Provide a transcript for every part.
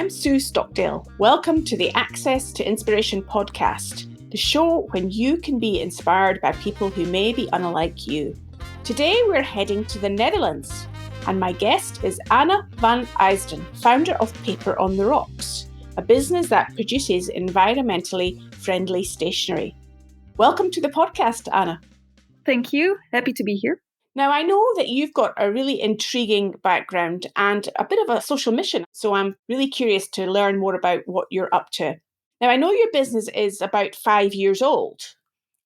I'm Sue Stockdale. Welcome to the Access to Inspiration podcast, the show when you can be inspired by people who may be unlike you. Today we're heading to the Netherlands, and my guest is Pleun van Eijsden, founder of Paper on the Rocks, a business that produces environmentally friendly stationery. Welcome to the podcast, Anna. Thank you. Happy to be here. Now, I know that you've got a really intriguing background and a bit of a social mission, so I'm really curious to learn more about what you're up to. Now, I know your business is about 5 years old,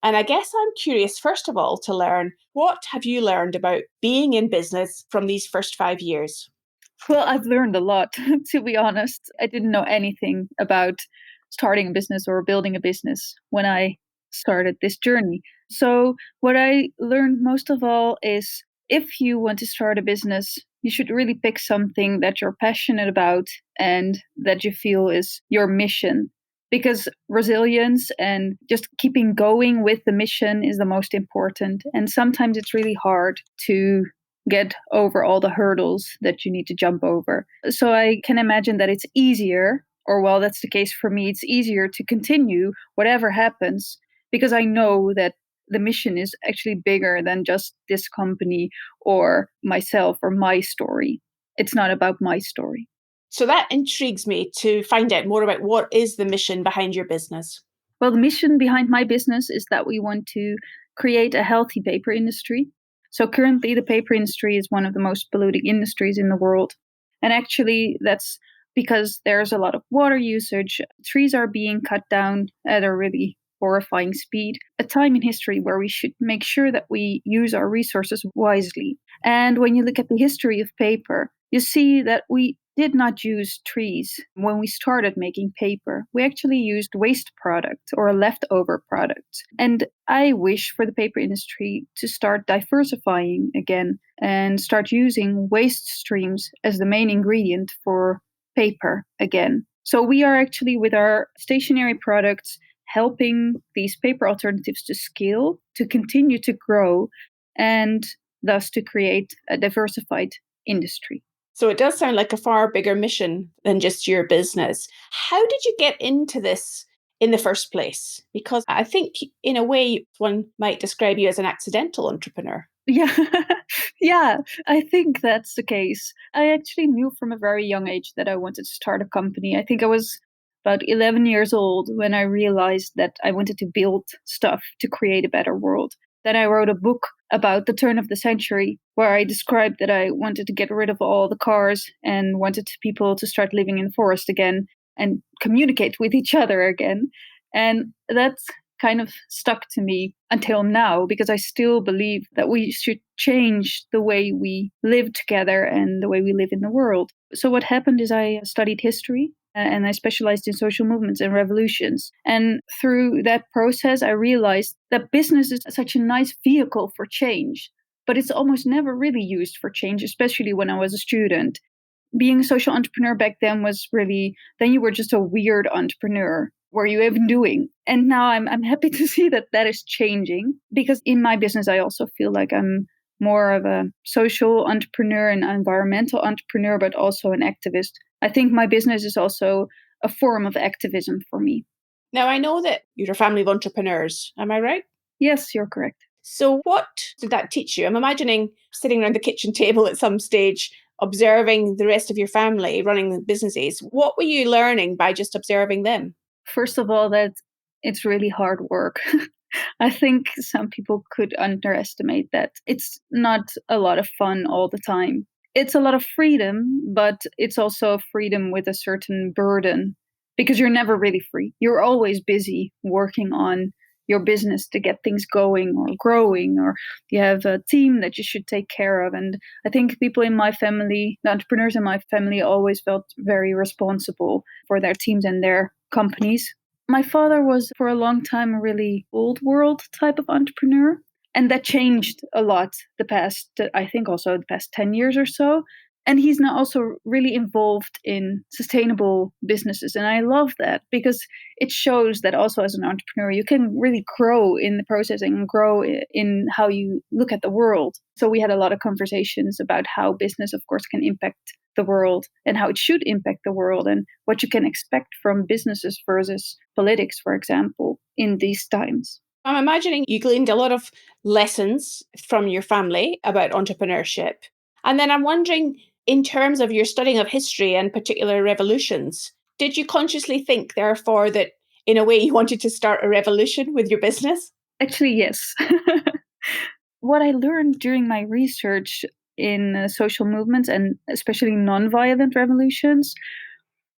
and I guess I'm curious, first of all, to learn what have you learned about being in business from these first 5 years? Well, I've learned a lot, to be honest. I didn't know anything about starting a business or building a business when I started this journey. So what I learned most of all is if you want to start a business, you should really pick something that you're passionate about and that you feel is your mission. Because resilience and just keeping going with the mission is the most important. And sometimes it's really hard to get over all the hurdles that you need to jump over. So I can imagine that it's easier, or well, that's the case for me, it's easier to continue whatever happens because I know that the mission is actually bigger than just this company or myself or my story. It's not about my story. So that intrigues me to find out more about what is the mission behind your business. Well, the mission behind my business is that we want to create a healthy paper industry. So currently the paper industry is one of the most polluting industries in the world. And actually that's because there's a lot of water usage. Trees are being cut down at a really horrifying speed. A time in history where we should make sure that we use our resources wisely. And when you look at the history of paper, you see that we did not use trees when we started making paper. We actually used waste product or leftover product. And I wish for the paper industry to start diversifying again and start using waste streams as the main ingredient for paper again. So we are actually with our stationery products helping these paper alternatives to scale, to continue to grow, and thus to create a diversified industry. So it does sound like a far bigger mission than just your business. How did you get into this in the first place? Because I think in a way, one might describe you as an accidental entrepreneur. Yeah, yeah, I think that's the case. I actually knew from a very young age that I wanted to start a company. I think I was about 11 years old when I realized that I wanted to build stuff to create a better world. Then I wrote a book about the turn of the century where I described that I wanted to get rid of all the cars and wanted people to start living in the forest again and communicate with each other again. And that's kind of stuck to me until now because I still believe that we should change the way we live together and the way we live in the world. So what happened is I studied history and I specialized in social movements and revolutions. And through that process, I realized that business is such a nice vehicle for change, but it's almost never really used for change, especially when I was a student. Being a social entrepreneur back then was really, then you were just a weird entrepreneur. What are you even doing? And now I'm happy to see that that is changing because in my business, I also feel like I'm more of a social entrepreneur and environmental entrepreneur, but also an activist. I think my business is also a form of activism for me. Now, I know that you're a family of entrepreneurs. Am I right? Yes, you're correct. So what did that teach you? I'm imagining sitting around the kitchen table at some stage, observing the rest of your family running the businesses. What were you learning by just observing them? First of all, that it's really hard work. I think some people could underestimate that. It's not a lot of fun all the time. It's a lot of freedom, but it's also freedom with a certain burden because you're never really free. You're always busy working on your business to get things going or growing, or you have a team that you should take care of. And I think people in my family, the entrepreneurs in my family, always felt very responsible for their teams and their companies. My father was for a long time a really old world type of entrepreneur. And that changed a lot I think also the past 10 years or so. And he's now also really involved in sustainable businesses. And I love that because it shows that also as an entrepreneur, you can really grow in the process and grow in how you look at the world. So we had a lot of conversations about how business, of course, can impact the world and how it should impact the world and what you can expect from businesses versus politics, for example, in these times. I'm imagining you gleaned a lot of lessons from your family about entrepreneurship. And then I'm wondering, in terms of your studying of history and particular revolutions, did you consciously think, therefore, that in a way you wanted to start a revolution with your business? Actually, yes. What I learned during my research in social movements and especially nonviolent revolutions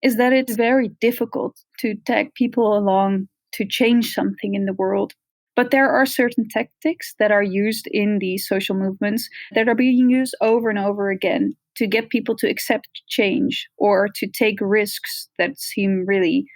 is that it's very difficult to tag people along to change something in the world. But there are certain tactics that are used in these social movements that are being used over and over again to get people to accept change or to take risks that seem really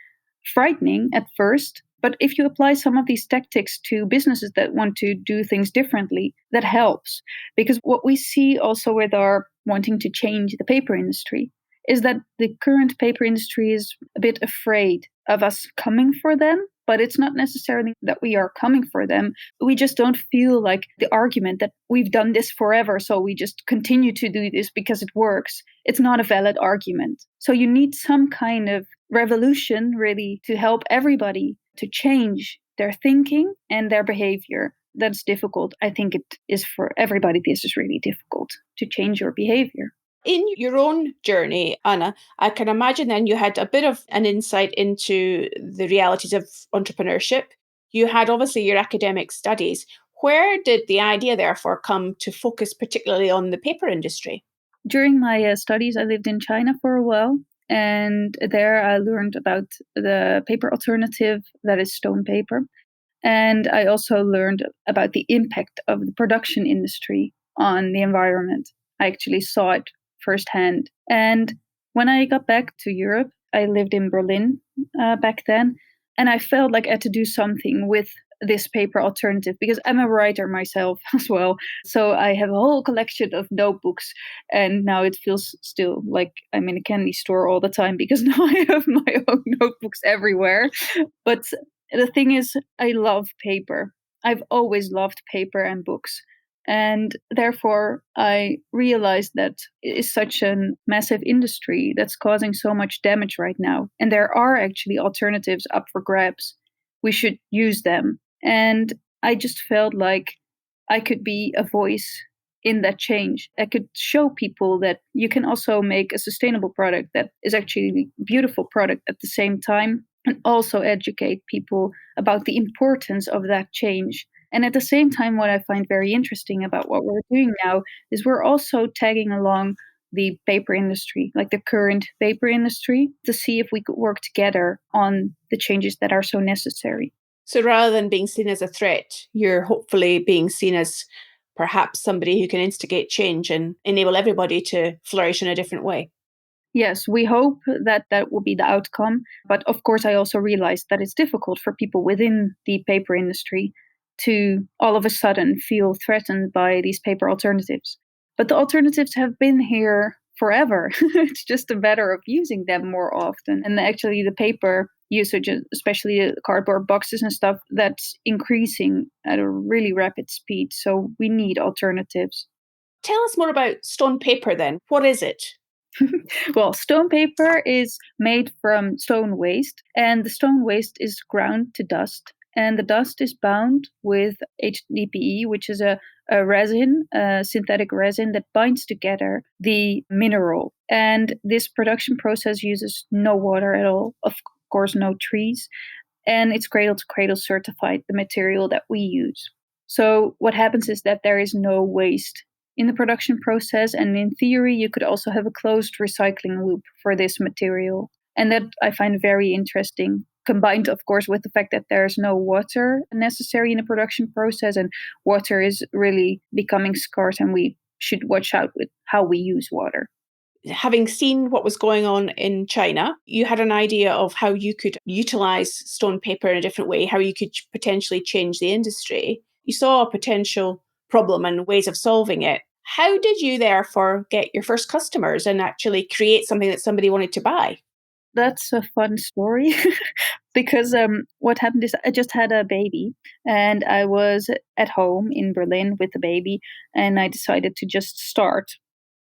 frightening at first. But if you apply some of these tactics to businesses that want to do things differently, that helps. Because what we see also with our wanting to change the paper industry is that the current paper industry is a bit afraid of us coming for them. But it's not necessarily that we are coming for them. We just don't feel like the argument that we've done this forever, so we just continue to do this because it works. It's not a valid argument. So you need some kind of revolution really to help everybody to change their thinking and their behavior. That's difficult. I think it is for everybody. This is really difficult to change your behavior. In your own journey, Anna, I can imagine then you had a bit of an insight into the realities of entrepreneurship. You had obviously your academic studies. Where did the idea therefore come to focus particularly on the paper industry? During my studies, I lived in China for a while. And there I learned about the paper alternative, that is stone paper. And I also learned about the impact of the production industry on the environment. I actually saw it firsthand. And when I got back to Europe, I lived in Berlin back then. And I felt like I had to do something with this paper alternative because I'm a writer myself as well. So I have a whole collection of notebooks. And now it feels still like I'm in a candy store all the time because now I have my own notebooks everywhere. But the thing is, I love paper. I've always loved paper and books. And therefore, I realized that it is such a massive industry that's causing so much damage right now. And there are actually alternatives up for grabs. We should use them. And I just felt like I could be a voice in that change. I could show people that you can also make a sustainable product that is actually a beautiful product at the same time, and also educate people about the importance of that change. And at the same time, what I find very interesting about what we're doing now is we're also tagging along the paper industry, like the current paper industry, to see if we could work together on the changes that are so necessary. So rather than being seen as a threat, you're hopefully being seen as perhaps somebody who can instigate change and enable everybody to flourish in a different way. Yes, we hope that that will be the outcome. But of course, I also realize that it's difficult for people within the paper industry to all of a sudden feel threatened by these paper alternatives. But the alternatives have been here forever. It's just a matter of using them more often. And actually, the paper usage, especially the cardboard boxes and stuff, that's increasing at a really rapid speed. So we need alternatives. Tell us more about stone paper then. What is it? Well, stone paper is made from stone waste, and the stone waste is ground to dust. And the dust is bound with HDPE, which is a resin, a synthetic resin that binds together the mineral. And this production process uses no water at all, of course, no trees. And it's cradle to cradle certified, the material that we use. So what happens is that there is no waste in the production process. And in theory, you could also have a closed recycling loop for this material. And that I find very interesting, combined, of course, with the fact that there's no water necessary in the production process. And water is really becoming scarce, and we should watch out with how we use water. Having seen what was going on in China, you had an idea of how you could utilize stone paper in a different way, how you could potentially change the industry. You saw a potential problem and ways of solving it. How did you therefore get your first customers and actually create something that somebody wanted to buy? That's a fun story because what happened is I just had a baby and I was at home in Berlin with the baby and I decided to just start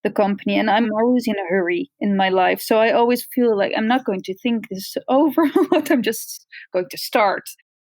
the company. And I'm always in a hurry in my life. So I always feel like I'm not going to think this over, but I'm just going to start.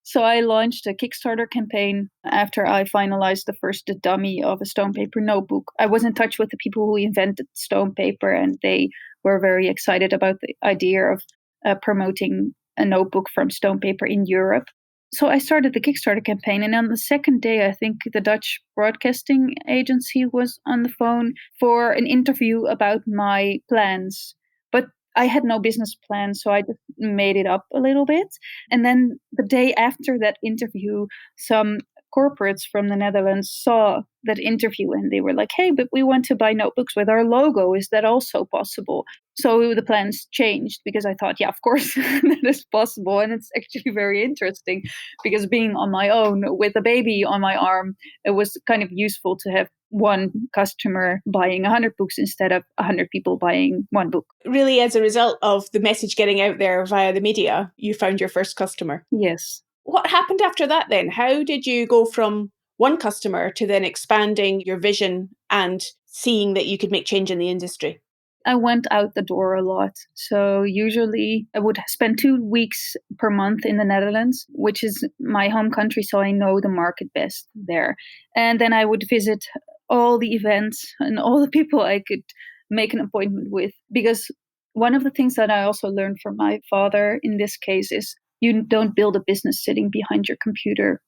So I launched a Kickstarter campaign after I finalized the first dummy of a stone paper notebook. I was in touch with the people who invented stone paper, and they were very excited about the idea of promoting a notebook from stone paper in Europe. So I started the Kickstarter campaign, and on the second day, I think the Dutch broadcasting agency was on the phone for an interview about my plans. But I had no business plan, so I just made it up a little bit. And then the day after that interview, some corporates from the Netherlands saw that interview and they were like, hey, but we want to buy notebooks with our logo. Is that also possible? So the plans changed because I thought, yeah, of course, that is possible. And it's actually very interesting because being on my own with a baby on my arm, it was kind of useful to have one customer buying 100 books instead of 100 people buying one book. Really, as a result of the message getting out there via the media, you found your first customer. Yes. What happened after that then? How did you go from one customer to then expanding your vision and seeing that you could make change in the industry? I went out the door a lot. So usually I would spend 2 weeks per month in the Netherlands, which is my home country. So I know the market best there. And then I would visit all the events and all the people I could make an appointment with. Because one of the things that I also learned from my father in this case is you don't build a business sitting behind your computer.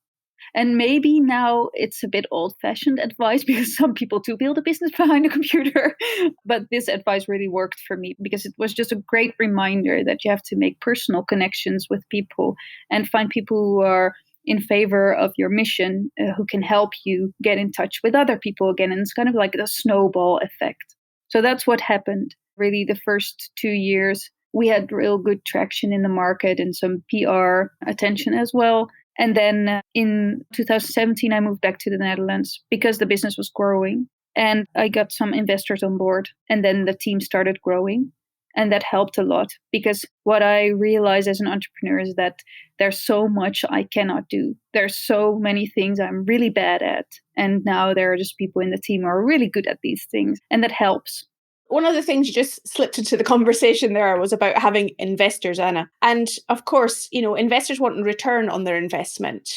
And maybe now it's a bit old fashioned advice because some people do build a business behind a computer. But this advice really worked for me because it was just a great reminder that you have to make personal connections with people and find people who are in favor of your mission, who can help you get in touch with other people again. And it's kind of like a snowball effect. So that's what happened. Really, the first 2 years, we had real good traction in the market and some PR attention as well. And then in 2017, I moved back to the Netherlands because the business was growing and I got some investors on board. And then the team started growing. And that helped a lot because what I realized as an entrepreneur is that there's so much I cannot do. There's so many things I'm really bad at. And now there are just people in the team who are really good at these things. And that helps. One of the things you just slipped into the conversation there was about having investors, Anna. And of course, investors want a return on their investment.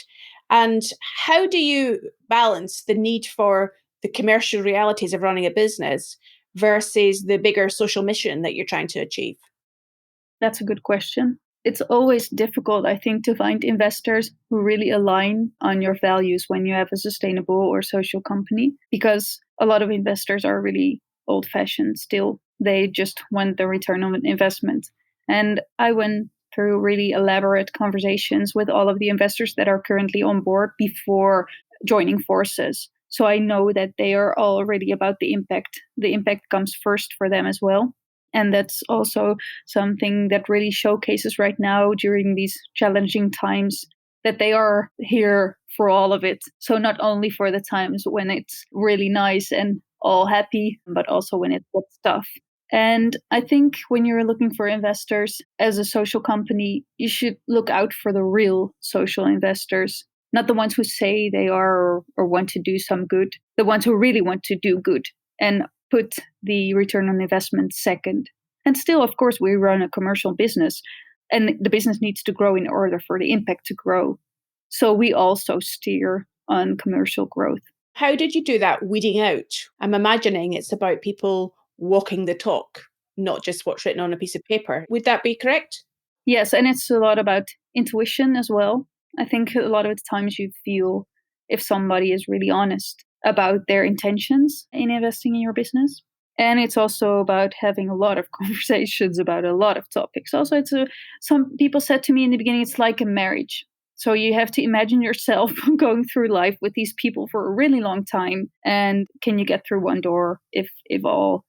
And how do you balance the need for the commercial realities of running a business versus the bigger social mission that you're trying to achieve? That's a good question. It's always difficult, I think, to find investors who really align on your values when you have a sustainable or social company, because a lot of investors are really old fashioned still. They just want the return on investment. And I went through really elaborate conversations with all of the investors that are currently on board before joining forces. So I know that they are already about the impact. The impact comes first for them as well. And that's also something that really showcases right now during these challenging times that they are here for all of it. So not only for the times when it's really nice and all happy, but also when it gets tough. And I think when you're looking for investors as a social company, you should look out for the real social investors, not the ones who say they are or want to do some good, the ones who really want to do good and put the return on investment second. And still, of course, we run a commercial business and the business needs to grow in order for the impact to grow. So we also steer on commercial growth. How did you do that weeding out? I'm imagining it's about people walking the talk, not just what's written on a piece of paper. Would that be correct? Yes, and it's a lot about intuition as well. I think a lot of the times you feel if somebody is really honest about their intentions in investing in your business. And it's also about having a lot of conversations about a lot of topics. Also, some people said to me in the beginning, it's like a marriage. So you have to imagine yourself going through life with these people for a really long time. And can you get through one door if all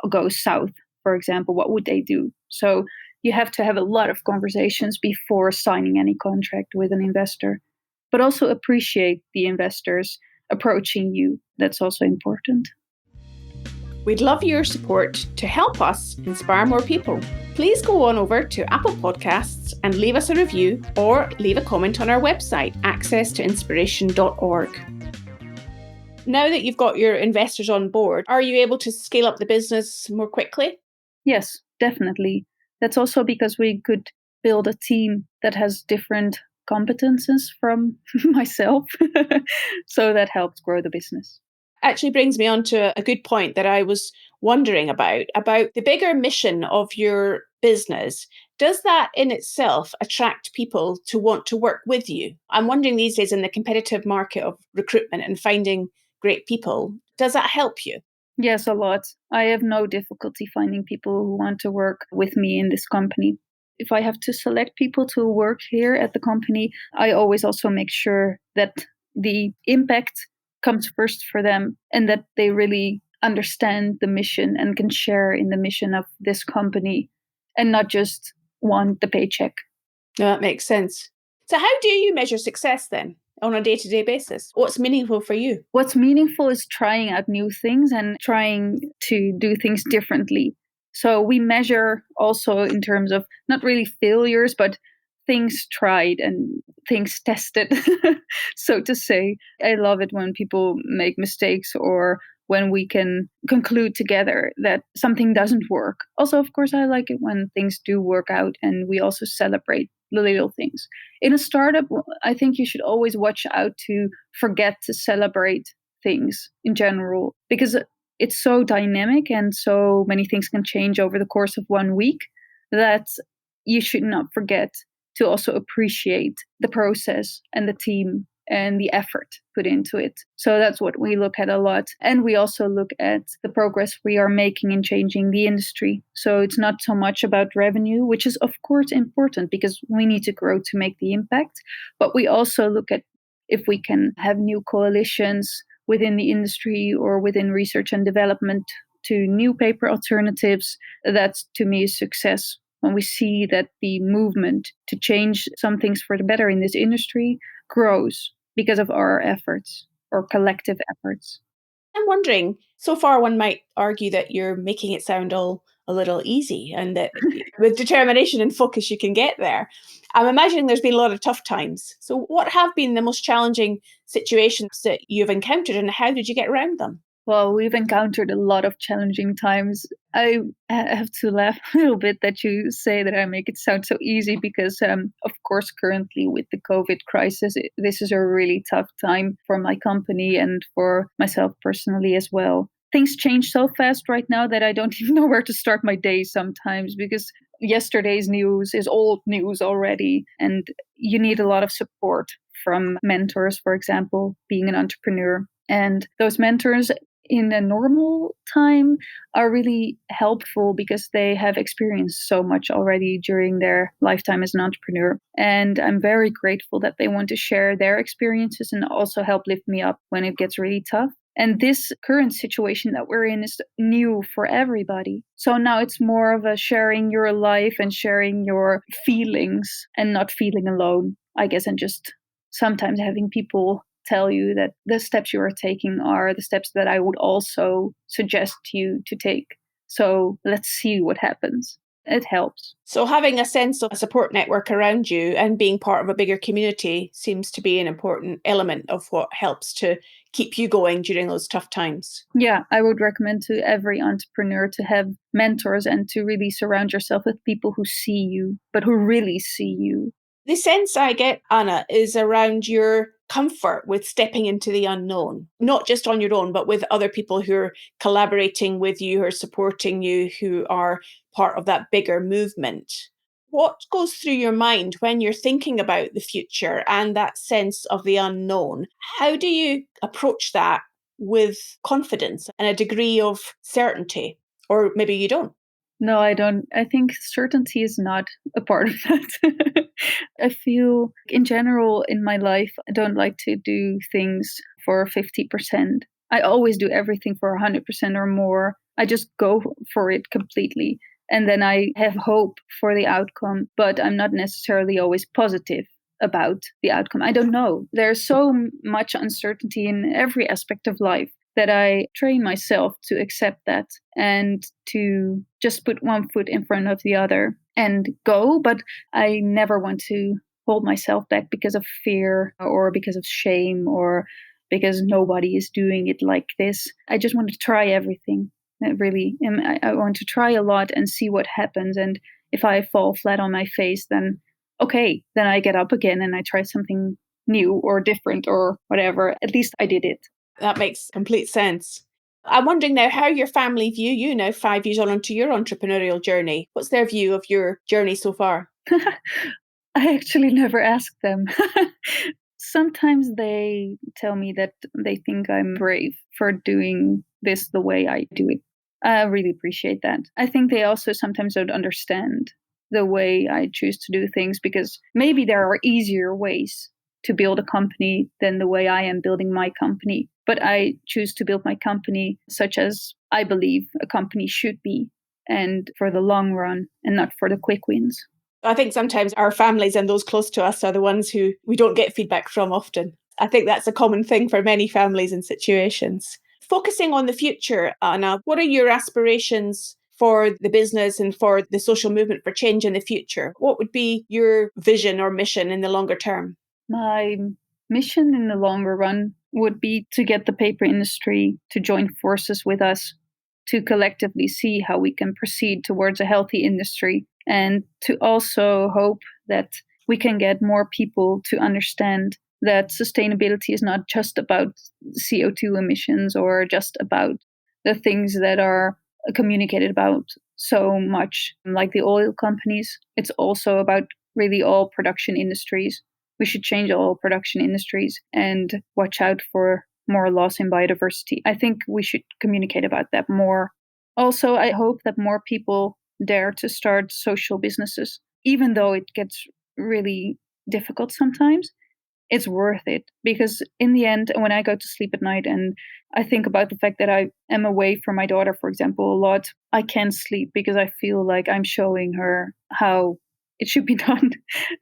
goes south, for example? What would they do? So you have to have a lot of conversations before signing any contract with an investor, but also appreciate the investors approaching you. That's also important. We'd love your support to help us inspire more people. Please go on over to Apple Podcasts and leave us a review or leave a comment on our website, accesstoinspiration.org. Now that you've got your investors on board, are you able to scale up the business more quickly? Yes, definitely. That's also because we could build a team that has different competences from myself. So that helped grow the business. Actually brings me on to a good point that I was wondering about the bigger mission of your business. Does that in itself attract people to want to work with you? I'm wondering these days in the competitive market of recruitment and finding great people, does that help you? Yes, a lot. I have no difficulty finding people who want to work with me in this company. If I have to select people to work here at the company, I always also make sure that the impact comes first for them and that they really understand the mission and can share in the mission of this company and not just want the paycheck. No, that makes sense. So how do you measure success then on a day-to-day basis? What's meaningful for you? What's meaningful is trying out new things and trying to do things differently. So we measure also in terms of not really failures, but things tried and things tested, so to say. I love it when people make mistakes or when we can conclude together that something doesn't work. Also, of course, I like it when things do work out and we also celebrate the little things. In a startup, I think you should always watch out to forget to celebrate things in general because it's so dynamic and so many things can change over the course of 1 week that you should not forget to also appreciate the process and the team and the effort put into it. So that's what we look at a lot. And we also look at the progress we are making in changing the industry. So it's not so much about revenue, which is of course important because we need to grow to make the impact. But we also look at if we can have new coalitions within the industry or within research and development to new paper alternatives. That's to me a success. When we see that the movement to change some things for the better in this industry grows because of our efforts or collective efforts. I'm wondering, so far one might argue that you're making it sound all a little easy and that with determination and focus you can get there. I'm imagining there's been a lot of tough times. So what have been the most challenging situations that you've encountered and how did you get around them? Well, we've encountered a lot of challenging times. I have to laugh a little bit that you say that I make it sound so easy because, of course, currently with the COVID crisis, this is a really tough time for my company and for myself personally as well. Things change so fast right now that I don't even know where to start my day sometimes because yesterday's news is old news already. And you need a lot of support from mentors, for example, being an entrepreneur. And those mentors in a normal time are really helpful because they have experienced so much already during their lifetime as an entrepreneur. And I'm very grateful that they want to share their experiences and also help lift me up when it gets really tough. And this current situation that we're in is new for everybody. So now it's more of a sharing your life and sharing your feelings and not feeling alone, I guess, and just sometimes having people tell you that the steps you are taking are the steps that I would also suggest you to take. So let's see what happens. It helps. So having a sense of a support network around you and being part of a bigger community seems to be an important element of what helps to keep you going during those tough times. Yeah, I would recommend to every entrepreneur to have mentors and to really surround yourself with people who see you, but who really see you. The sense I get, Anna, is around your comfort with stepping into the unknown, not just on your own, but with other people who are collaborating with you, who are supporting you, who are part of that bigger movement. What goes through your mind when you're thinking about the future and that sense of the unknown? How do you approach that with confidence and a degree of certainty? Or maybe you don't. No, I don't. I think certainty is not a part of that. I feel in general in my life, I don't like to do things for 50%. I always do everything for 100% or more. I just go for it completely. And then I have hope for the outcome, but I'm not necessarily always positive about the outcome. I don't know. There's so much uncertainty in every aspect of life. that I train myself to accept that and to just put one foot in front of the other and go. But I never want to hold myself back because of fear or because of shame or because nobody is doing it like this. I just want to try everything. Really, I want to try a lot and see what happens. And if I fall flat on my face, then okay, then I get up again and I try something new or different or whatever. At least I did it. That makes complete sense. I'm wondering now how your family view you now 5 years on into your entrepreneurial journey. What's their view of your journey so far? I actually never asked them. Sometimes they tell me that they think I'm brave for doing this the way I do it. I really appreciate that. I think they also sometimes don't understand the way I choose to do things because maybe there are easier ways to build a company than the way I am building my company. But I choose to build my company such as I believe a company should be and for the long run and not for the quick wins. I think sometimes our families and those close to us are the ones who we don't get feedback from often. I think that's a common thing for many families and situations. Focusing on the future, Anna, what are your aspirations for the business and for the social movement for change in the future? What would be your vision or mission in the longer term? My mission in the longer run would be to get the paper industry to join forces with us, to collectively see how we can proceed towards a healthy industry, and to also hope that we can get more people to understand that sustainability is not just about CO2 emissions or just about the things that are communicated about so much, like the oil companies. It's also about really all production industries. We should change all production industries and watch out for more loss in biodiversity. I think we should communicate about that more. Also, I hope that more people dare to start social businesses, even though it gets really difficult sometimes. It's worth it because in the end, when I go to sleep at night and I think about the fact that I am away from my daughter, for example, a lot, I can't sleep because I feel like I'm showing her how it should be done.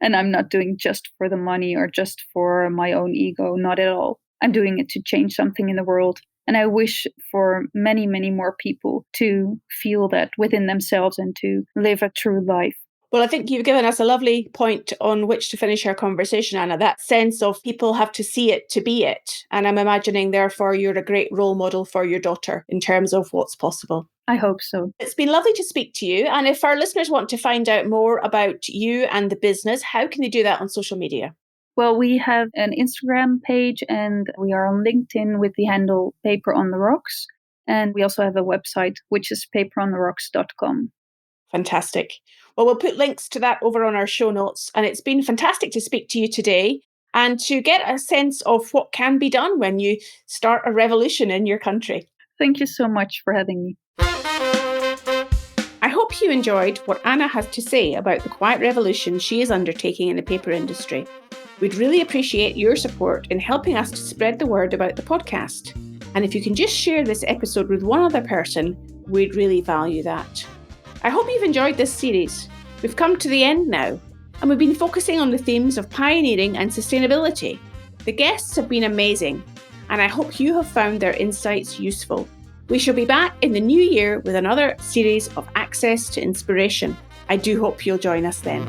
And I'm not doing just for the money or just for my own ego, not at all. I'm doing it to change something in the world. And I wish for many, many more people to feel that within themselves and to live a true life. Well, I think you've given us a lovely point on which to finish our conversation, Anna, that sense of people have to see it to be it. And I'm imagining, therefore, you're a great role model for your daughter in terms of what's possible. I hope so. It's been lovely to speak to you. And if our listeners want to find out more about you and the business, how can they do that on social media? Well, we have an Instagram page and we are on LinkedIn with the handle Paper on the Rocks. And we also have a website, which is paperontherocks.com. Fantastic. Well, we'll put links to that over on our show notes. And it's been fantastic to speak to you today and to get a sense of what can be done when you start a revolution in your country. Thank you so much for having me. I hope you enjoyed what Anna has to say about the quiet revolution she is undertaking in the paper industry. We'd really appreciate your support in helping us to spread the word about the podcast. And if you can just share this episode with one other person, we'd really value that. I hope you've enjoyed this series. We've come to the end now, and we've been focusing on the themes of pioneering and sustainability. The guests have been amazing, and I hope you have found their insights useful. We shall be back in the new year with another series of Access to Inspiration. I do hope you'll join us then.